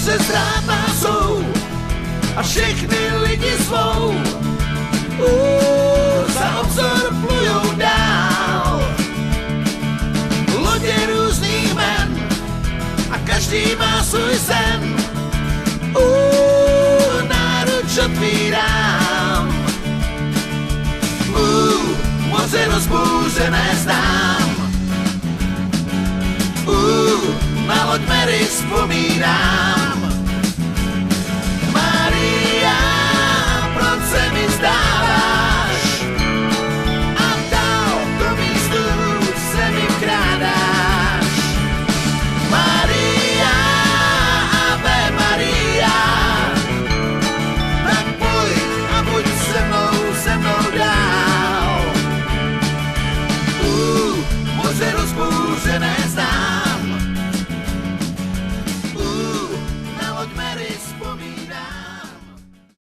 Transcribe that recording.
moře zrádná jsou a všechny lidi zvou. Za obzor plujou dál lodě různých men a každý má svůj sen. Náruč otvírám, moře rozbouřené znám. Na loď Mary vzpomínám.